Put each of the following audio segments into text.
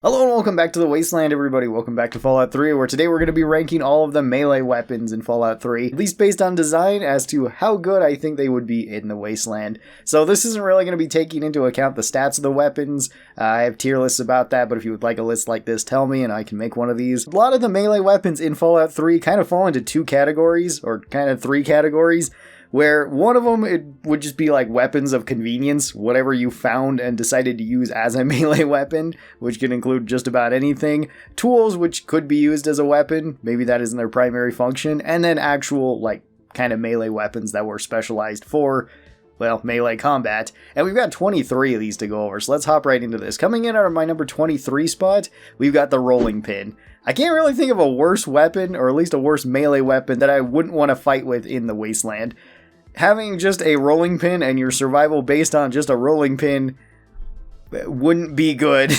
Hello and welcome back to the Wasteland, everybody. Welcome back to Fallout 3, where today we're going to be ranking all of the melee weapons in Fallout 3, at least based on design as to how good I think they would be in the Wasteland. So this isn't really going to be taking into account the stats of the weapons. I have tier lists about that, but if you would like a list like this, tell me and I can make one of these. A lot of the melee weapons in Fallout 3 kind of fall into two categories, or kind of three categories, where one of them, it would just be like weapons of convenience, whatever you found and decided to use as a melee weapon, which can include just about anything. Tools, which could be used as a weapon, maybe that isn't their primary function, and then actual, like, kind of melee weapons that were specialized for, well, melee combat. And we've got 23 of these to go over, so let's hop right into this. Coming in at my number 23 spot, we've got the rolling pin. I can't really think of a worse weapon, or at least a worse melee weapon, that I wouldn't want to fight with in the Wasteland. Having just a rolling pin and your survival based on just a rolling pin wouldn't be good.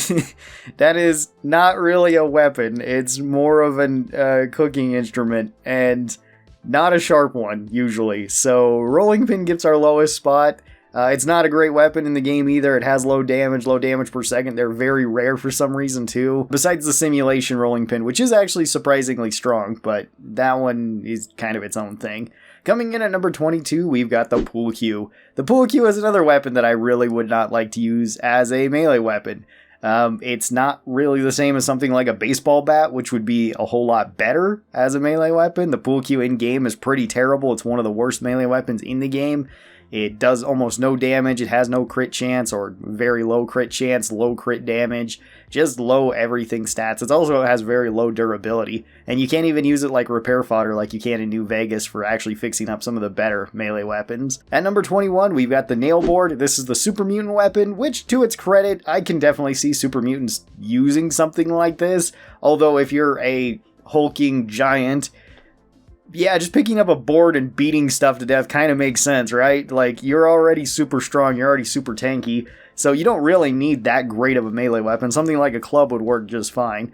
That is not really a weapon. It's more of a cooking instrument, and not a sharp one, usually. So rolling pin gets our lowest spot. It's not a great weapon in the game either. It has low damage per second. They're very rare for some reason too. Besides the simulation rolling pin, which is actually surprisingly strong, but that one is kind of its own thing. Coming in at number 22, we've got the pool cue. The pool cue is another weapon that I really would not like to use as a melee weapon. It's not really the same as something like a baseball bat, which would be a whole lot better as a melee weapon. The pool cue in-game is pretty terrible. It's one of the worst melee weapons in the game. It does almost no damage, it has no crit chance, or very low crit chance, low crit damage, just low everything stats. It also has very low durability, and you can't even use it like repair fodder like you can in New Vegas for actually fixing up some of the better melee weapons. At number 21, we've got the nail board. This is the super mutant weapon, which, to its credit, I can definitely see super mutants using something like this, although if you're a hulking giant, yeah, just picking up a board and beating stuff to death kind of makes sense, right? Like, you're already super strong, you're already super tanky, so you don't really need that great of a melee weapon. Something like a club would work just fine.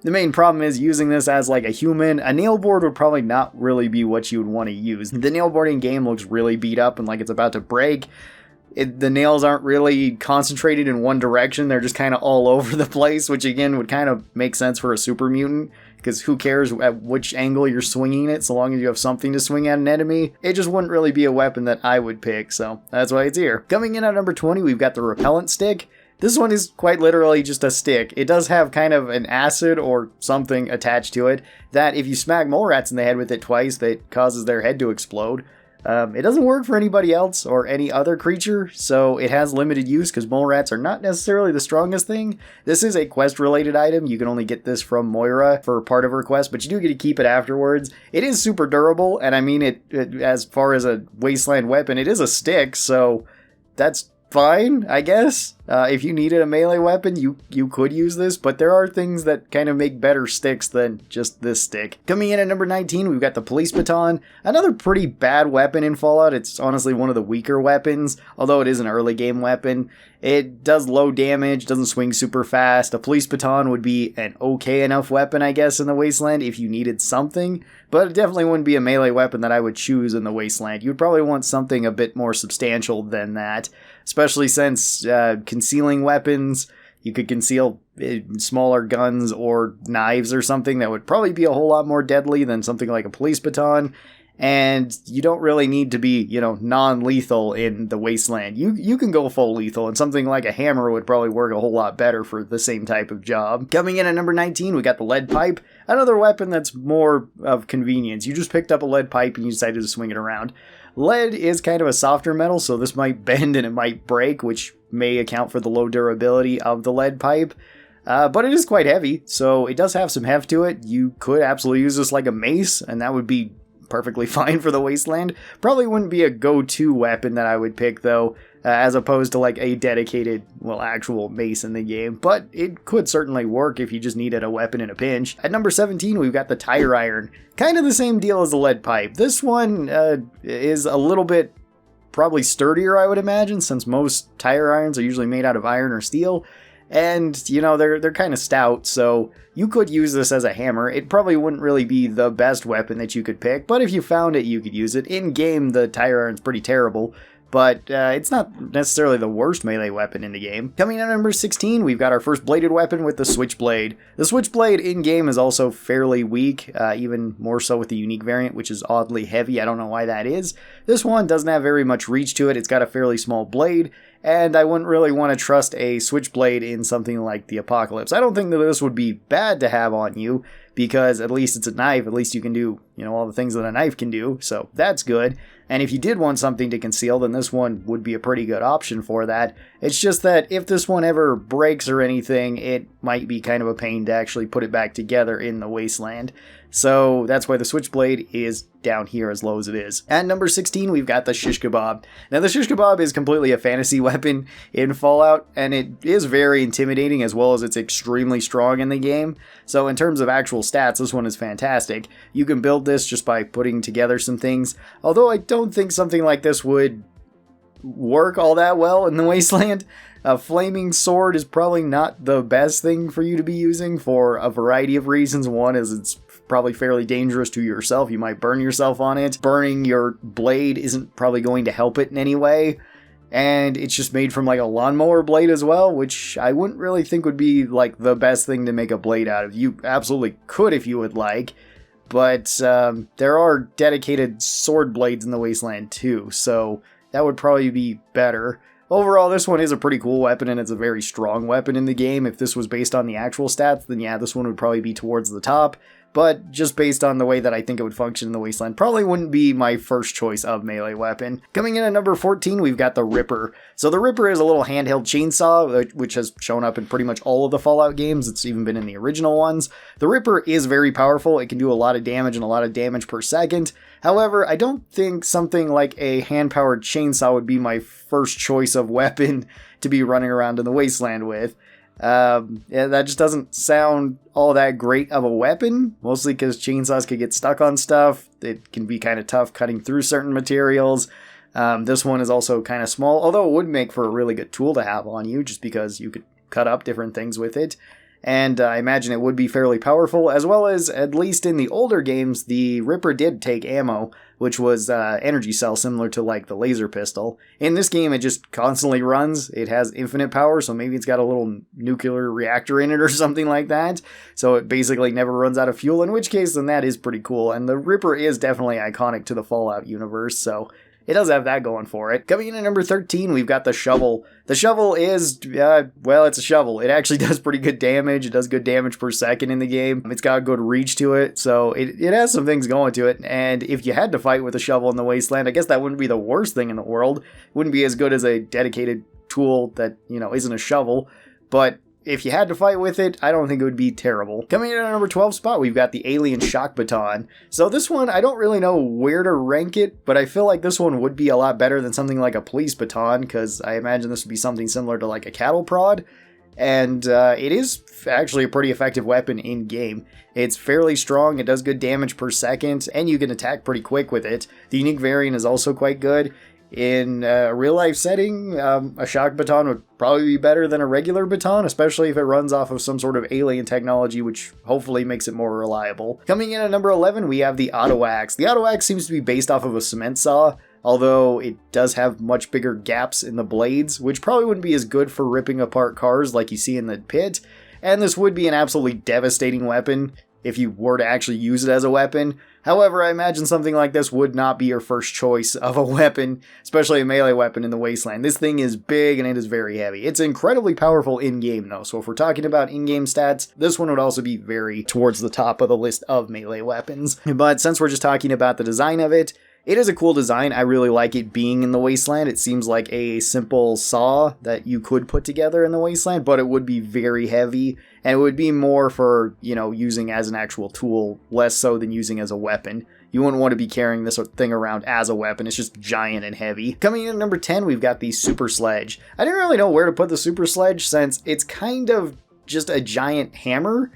The main problem is using this as like a human. A nail board would probably not really be what you would want to use. The nail boarding game looks really beat up and like it's about to break. The nails aren't really concentrated in one direction, they're just kind of all over the place, which again would kind of make sense for a super mutant, because who cares at which angle you're swinging it, so long as you have something to swing at an enemy. It just wouldn't really be a weapon that I would pick, so that's why it's here. Coming in at number 20, we've got the repellent stick. This one is quite literally just a stick. It does have kind of an acid or something attached to it that if you smack mole rats in the head with it twice, that causes their head to explode. It doesn't work for anybody else or any other creature, so it has limited use because mole rats are not necessarily the strongest thing. This is a quest-related item. You can only get this from Moira for part of her quest, but you do get to keep it afterwards. It is super durable, and I mean, it as far as a wasteland weapon, it is a stick, so that's fine, I guess. If you needed a melee weapon, you could use this, but there are things that kind of make better sticks than just this stick. Coming in at number 19, we've got the police baton. Another pretty bad weapon in Fallout. It's honestly one of the weaker weapons, although it is an early game weapon. It does low damage, doesn't swing super fast. A police baton would be an okay enough weapon, I guess, in the Wasteland if you needed something, but it definitely wouldn't be a melee weapon that I would choose in the Wasteland. You'd probably want something a bit more substantial than that, especially since concealing weapons, you could conceal smaller guns or knives or something that would probably be a whole lot more deadly than something like a police baton. And you don't really need to be, non-lethal in the Wasteland. You can go full lethal, and something like a hammer would probably work a whole lot better for the same type of job. Coming in at number 19, we got the lead pipe. Another weapon that's more of convenience. You just picked up a lead pipe and you decided to swing it around. Lead is kind of a softer metal, so this might bend and it might break, which may account for the low durability of the lead pipe. But it is quite heavy, so it does have some heft to it. You could absolutely use this like a mace, and that would be perfectly fine for the Wasteland. Probably wouldn't be a go-to weapon that I would pick, though, as opposed to like a dedicated, actual mace in the game. But it could certainly work if you just needed a weapon in a pinch. At number 17, we've got the tire iron. Kind of the same deal as the lead pipe. This one is a little bit probably sturdier, I would imagine, since most tire irons are usually made out of iron or steel. And, they're kind of stout, so you could use this as a hammer. It probably wouldn't really be the best weapon that you could pick, but if you found it, you could use it. In-game, the tire iron's pretty terrible, but it's not necessarily the worst melee weapon in the game. Coming in at number 16, we've got our first bladed weapon with the Switchblade. The Switchblade in-game is also fairly weak, even more so with the unique variant, which is oddly heavy. I don't know why that is. This one doesn't have very much reach to it. It's got a fairly small blade, and I wouldn't really want to trust a Switchblade in something like the Apocalypse. I don't think that this would be bad to have on you, because at least it's a knife. At least you can do, all the things that a knife can do, so that's good. And if you did want something to conceal, then this one would be a pretty good option for that. It's just that if this one ever breaks or anything, it might be kind of a pain to actually put it back together in the Wasteland. So that's why the Switchblade is down here as low as it is. At number 16, we've got the Shish Kebab. Now, the Shish Kebab is completely a fantasy weapon in Fallout, and it is very intimidating as well as it's extremely strong in the game. So in terms of actual stats, this one is fantastic. You can build this just by putting together some things, although I don't think something like this would work all that well in the Wasteland. A flaming sword is probably not the best thing for you to be using for a variety of reasons. One is it's probably fairly dangerous to yourself. You might burn yourself on it. Burning your blade isn't probably going to help it in any way. And it's just made from like a lawnmower blade as well, which I wouldn't really think would be like the best thing to make a blade out of. You absolutely could if you would like, but there are dedicated sword blades in the Wasteland too, so that would probably be better. Overall, this one is a pretty cool weapon, and it's a very strong weapon in the game. If this was based on the actual stats, then yeah, this one would probably be towards the top. But just based on the way that I think it would function in the Wasteland, probably wouldn't be my first choice of melee weapon. Coming in at number 14, we've got the Ripper. So the Ripper is a little handheld chainsaw, which has shown up in pretty much all of the Fallout games. It's even been in the original ones. The Ripper is very powerful. It can do a lot of damage and a lot of damage per second. However, I don't think something like a hand-powered chainsaw would be my first choice of weapon to be running around in the Wasteland with. Yeah, that just doesn't sound all that great of a weapon, mostly because chainsaws can get stuck on stuff. It can be kind of tough cutting through certain materials. This one is also kind of small, although it would make for a really good tool to have on you, just because you could cut up different things with it. And I imagine it would be fairly powerful, as well as, at least in the older games, the Ripper did take ammo, which was energy cell, similar to like the laser pistol. In this game, it just constantly runs. It has infinite power, so maybe it's got a little nuclear reactor in it or something like that. So it basically never runs out of fuel, in which case, then that is pretty cool. And the Ripper is definitely iconic to the Fallout universe, so it does have that going for it. Coming in at number 13, we've got the Shovel. The Shovel is, well, it's a shovel. It actually does pretty good damage. It does good damage per second in the game. It's got good reach to it, so it has some things going to it. And if you had to fight with a shovel in the Wasteland, I guess that wouldn't be the worst thing in the world. It wouldn't be as good as a dedicated tool that, isn't a shovel. But if you had to fight with it, I don't think it would be terrible. Coming in at number 12 spot, we've got the Alien Shock Baton. So this one, I don't really know where to rank it, but I feel like this one would be a lot better than something like a Police Baton, because I imagine this would be something similar to like a cattle prod. And it is actually a pretty effective weapon in-game. It's fairly strong, it does good damage per second, and you can attack pretty quick with it. The unique variant is also quite good. In a real-life setting, a shock baton would probably be better than a regular baton, especially if it runs off of some sort of alien technology, which hopefully makes it more reliable. Coming in at number 11, we have the Auto Axe. The Auto Axe seems to be based off of a cement saw, although it does have much bigger gaps in the blades, which probably wouldn't be as good for ripping apart cars like you see in the pit, and this would be an absolutely devastating weapon if you were to actually use it as a weapon. However, I imagine something like this would not be your first choice of a weapon, especially a melee weapon in the Wasteland. This thing is big and it is very heavy. It's incredibly powerful in-game though, so if we're talking about in-game stats, this one would also be very towards the top of the list of melee weapons. But since we're just talking about the design of it, it is a cool design. I really like it being in the Wasteland. It seems like a simple saw that you could put together in the Wasteland, but it would be very heavy, and it would be more for, using as an actual tool, less so than using as a weapon. You wouldn't want to be carrying this thing around as a weapon. It's just giant and heavy. Coming in at number 10, we've got the Super Sledge. I didn't really know where to put the Super Sledge since it's kind of just a giant hammer,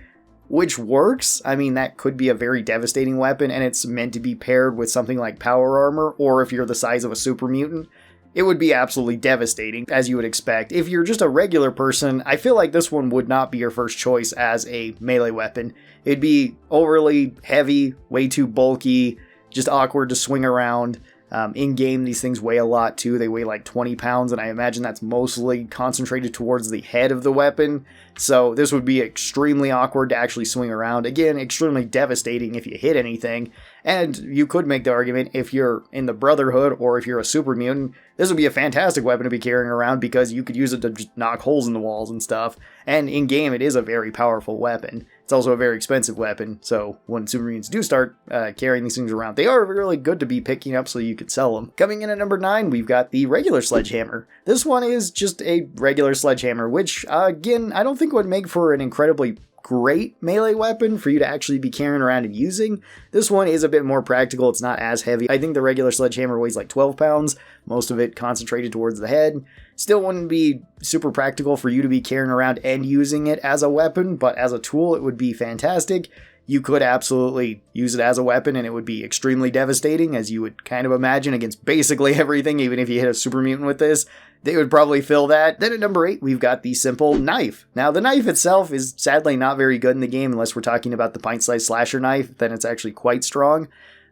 which works. I mean, that could be a very devastating weapon, and it's meant to be paired with something like power armor, or if you're the size of a super mutant, it would be absolutely devastating, as you would expect. If you're just a regular person, I feel like this one would not be your first choice as a melee weapon. It'd be overly heavy, way too bulky, just awkward to swing around. In-game, these things weigh a lot too. They weigh like 20 pounds, and I imagine that's mostly concentrated towards the head of the weapon. So this would be extremely awkward to actually swing around. Again, extremely devastating if you hit anything. And you could make the argument, if you're in the Brotherhood or if you're a super mutant, this would be a fantastic weapon to be carrying around because you could use it to just knock holes in the walls and stuff. And in-game, it is a very powerful weapon. It's also a very expensive weapon, so when super mutants do start carrying these things around, they are really good to be picking up so you could sell them. Coming in at number 9, we've got the regular sledgehammer. This one is just a regular sledgehammer, which, again, I don't think would make for an incredibly great melee weapon for you to actually be carrying around and using. This one is a bit more practical. It's not as heavy. I think the regular sledgehammer weighs like 12 pounds, most of it concentrated towards the head. Still wouldn't be super practical for you to be carrying around and using it as a weapon, but as a tool, it would be fantastic. You could absolutely use it as a weapon, and it would be extremely devastating, as you would kind of imagine, against basically everything. Even if you hit a super mutant with this, they would probably fill that. Then at number 8, we've got the simple knife. Now, the knife itself is sadly not very good in the game, unless we're talking about the pint-sized slasher knife. Then it's actually quite strong.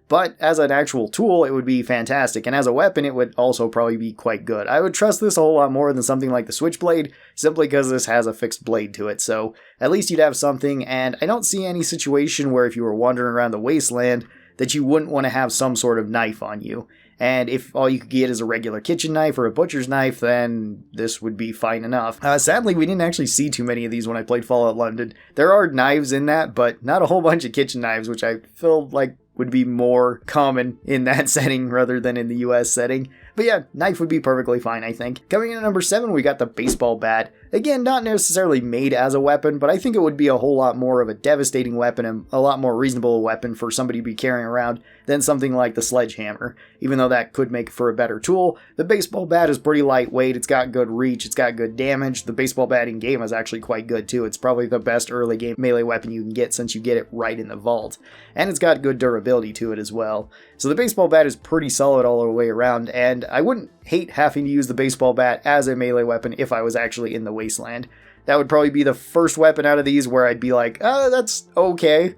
But as an actual tool, it would be fantastic, and as a weapon, it would also probably be quite good. I would trust this a whole lot more than something like the switchblade, simply because this has a fixed blade to it, so at least you'd have something, and I don't see any situation where if you were wandering around the Wasteland, that you wouldn't want to have some sort of knife on you. And if all you could get is a regular kitchen knife or a butcher's knife, then this would be fine enough. Sadly, we didn't actually see too many of these when I played Fallout London. There are knives in that, but not a whole bunch of kitchen knives, which I feel like would be more common in that setting rather than in the US setting. But yeah, knife would be perfectly fine, I think. Coming in at number 7, we got the baseball bat. Again, not necessarily made as a weapon, but I think it would be a whole lot more of a devastating weapon and a lot more reasonable weapon for somebody to be carrying around than something like the sledgehammer. Even though that could make for a better tool, the baseball bat is pretty lightweight, it's got good reach, it's got good damage. The baseball bat in game is actually quite good too. It's probably the best early game melee weapon you can get since you get it right in the vault. And it's got good durability to it as well. So the baseball bat is pretty solid all the way around, and I wouldn't hate having to use the baseball bat as a melee weapon if I was actually in the Wasteland. That would probably be the first weapon out of these where I'd be like, oh, that's okay.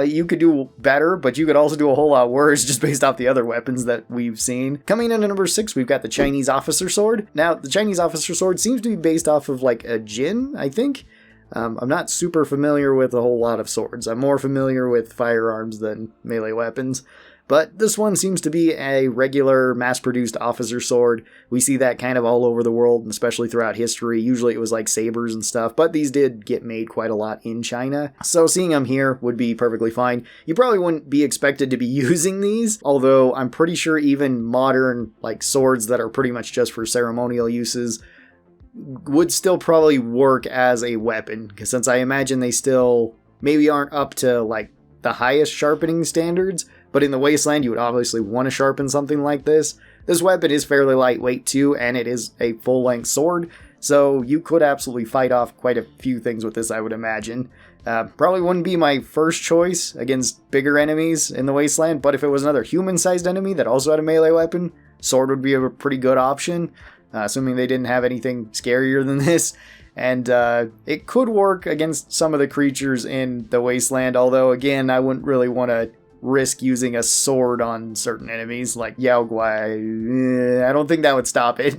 You could do better, but you could also do a whole lot worse just based off the other weapons that we've seen. Coming in at number 6, we've got the Chinese officer sword. Now, the Chinese officer sword seems to be based off of like a djinn, I think. I'm not super familiar with a whole lot of swords. I'm more familiar with firearms than melee weapons. But this one seems to be a regular mass-produced officer sword. We see that kind of all over the world, and especially throughout history. Usually it was like sabers and stuff, but these did get made quite a lot in China. So seeing them here would be perfectly fine. You probably wouldn't be expected to be using these, although I'm pretty sure even modern like swords that are pretty much just for ceremonial uses would still probably work as a weapon, because since I imagine they still maybe aren't up to like the highest sharpening standards, but in the Wasteland you would obviously want to sharpen something like this. This weapon is fairly lightweight too, and it is a full-length sword, so you could absolutely fight off quite a few things with this, I would imagine. Probably wouldn't be my first choice against bigger enemies in the Wasteland, but if it was another human-sized enemy that also had a melee weapon, sword would be a pretty good option, assuming they didn't have anything scarier than this. And it could work against some of the creatures in the Wasteland, although again, I wouldn't really want to risk using a sword on certain enemies like Yao Guai. I don't think that would stop it.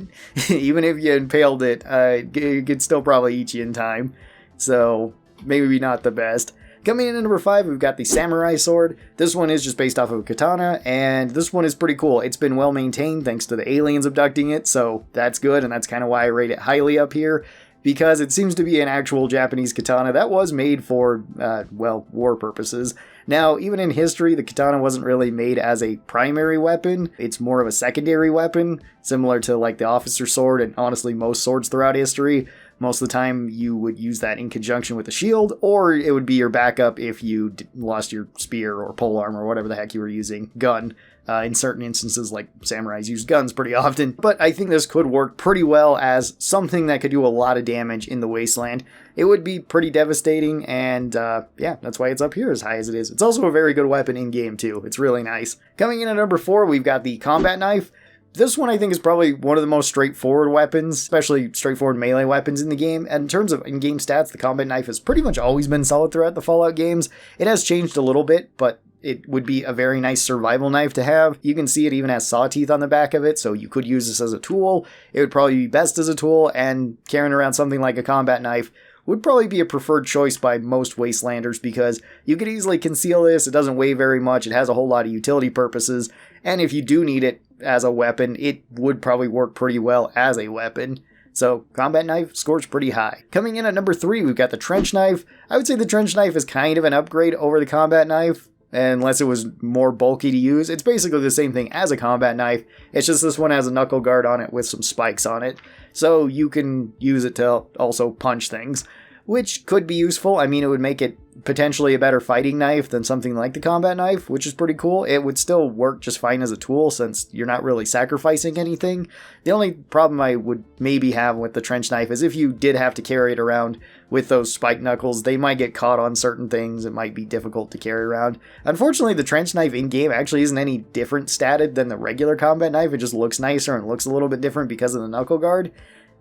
Even if you impaled it, it could still probably eat you in time. So maybe not the best. Coming in at number 5, we've got the samurai sword. This one is just based off of a katana, and this one is pretty cool. It's been well maintained thanks to the aliens abducting it, so that's good, and that's kind of why I rate it highly up here, because it seems to be an actual Japanese katana that was made for, well, war purposes. Now, even in history, the katana wasn't really made as a primary weapon. It's more of a secondary weapon, similar to like the officer sword and honestly most swords throughout history. Most of the time, you would use that in conjunction with a shield, or it would be your backup if you lost your spear or polearm or whatever the heck you were using. Gun. In certain instances, like samurais use guns pretty often. But I think this could work pretty well as something that could do a lot of damage in the Wasteland. It would be pretty devastating, and yeah, that's why it's up here as high as it is. It's also a very good weapon in-game, too. It's really nice. Coming in at number 4, we've got the combat knife. This one I think is probably one of the most straightforward weapons, especially straightforward melee weapons in the game. And in terms of in-game stats, the combat knife has pretty much always been solid throughout the Fallout games. It has changed a little bit, but it would be a very nice survival knife to have. You can see it even has saw teeth on the back of it, so you could use this as a tool. It would probably be best as a tool, and carrying around something like a combat knife would probably be a preferred choice by most Wastelanders because you could easily conceal this, it doesn't weigh very much, it has a whole lot of utility purposes, and if you do need it as a weapon, it would probably work pretty well as a weapon. So, combat knife scores pretty high. Coming in at number 3, we've got the trench knife. I would say the trench knife is kind of an upgrade over the combat knife, unless it was more bulky to use. It's basically the same thing as a combat knife, it's just this one has a knuckle guard on it with some spikes on it, so you can use it to also punch things, which could be useful. I mean, it would make it potentially a better fighting knife than something like the combat knife, which is pretty cool. It would still work just fine as a tool since you're not really sacrificing anything. The only problem I would maybe have with the trench knife is if you did have to carry it around with those spike knuckles, they might get caught on certain things. It might be difficult to carry around. Unfortunately, the trench knife in-game actually isn't any different statted than the regular combat knife. It just looks nicer and looks a little bit different because of the knuckle guard.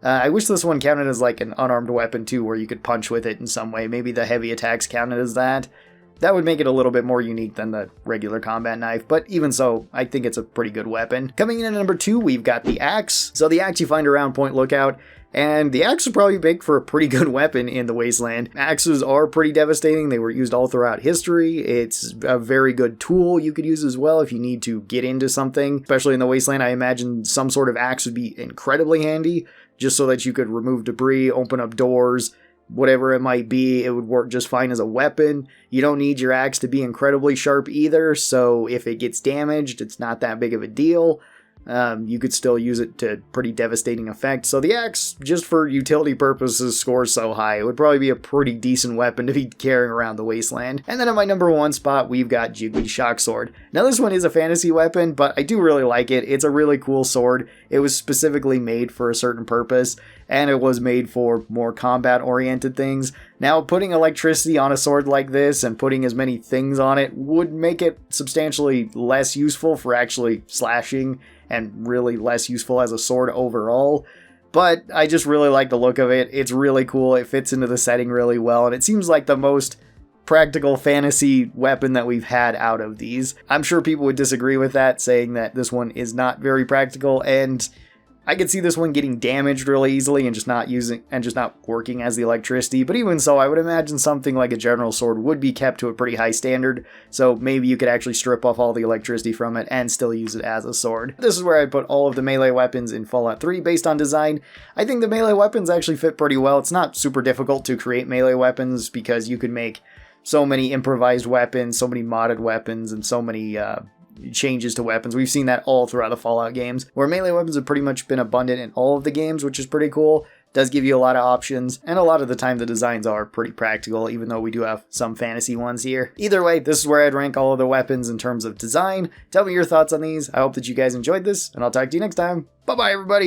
I wish this one counted as like an unarmed weapon too, where you could punch with it in some way. Maybe the heavy attacks counted as that. That would make it a little bit more unique than the regular combat knife, but even so, I think it's a pretty good weapon. Coming in at number 2, we've got the axe. So the axe you find around Point Lookout, and the axe would probably make for a pretty good weapon in the Wasteland. Axes are pretty devastating. They were used all throughout history. It's a very good tool you could use as well if you need to get into something. Especially in the Wasteland, I imagine some sort of axe would be incredibly handy, just so that you could remove debris, open up doors, whatever it might be. It would work just fine as a weapon. You don't need your axe to be incredibly sharp either, so if it gets damaged, it's not that big of a deal. You could still use it to pretty devastating effect. So the axe, just for utility purposes, scores so high. It would probably be a pretty decent weapon to be carrying around the Wasteland. And then at my number 1 spot, we've got Jiggly's Shock Sword. Now this one is a fantasy weapon, but I do really like it. It's a really cool sword. It was specifically made for a certain purpose, and it was made for more combat-oriented things. Now, putting electricity on a sword like this and putting as many things on it would make it substantially less useful for actually slashing and really less useful as a sword overall. But I just really like the look of it. It's really cool. It fits into the setting really well, and it seems like the most practical fantasy weapon that we've had out of these. I'm sure people would disagree with that, saying that this one is not very practical, and I could see this one getting damaged really easily and just not working as the electricity, but even so, I would imagine something like a general sword would be kept to a pretty high standard, so maybe you could actually strip off all the electricity from it and still use it as a sword. This is where I'd put all of the melee weapons in Fallout 3 based on design. I think the melee weapons actually fit pretty well. It's not super difficult to create melee weapons because you could make so many improvised weapons, so many modded weapons, and so many changes to weapons. We've seen that all throughout the Fallout games, where melee weapons have pretty much been abundant in all of the games, which is pretty cool. Does give you a lot of options, and a lot of the time the designs are pretty practical, even though we do have some fantasy ones here. Either way, this is where I'd rank all of the weapons in terms of design. Tell me your thoughts on these. I hope that you guys enjoyed this, and I'll talk to you next time. Bye-bye, everybody!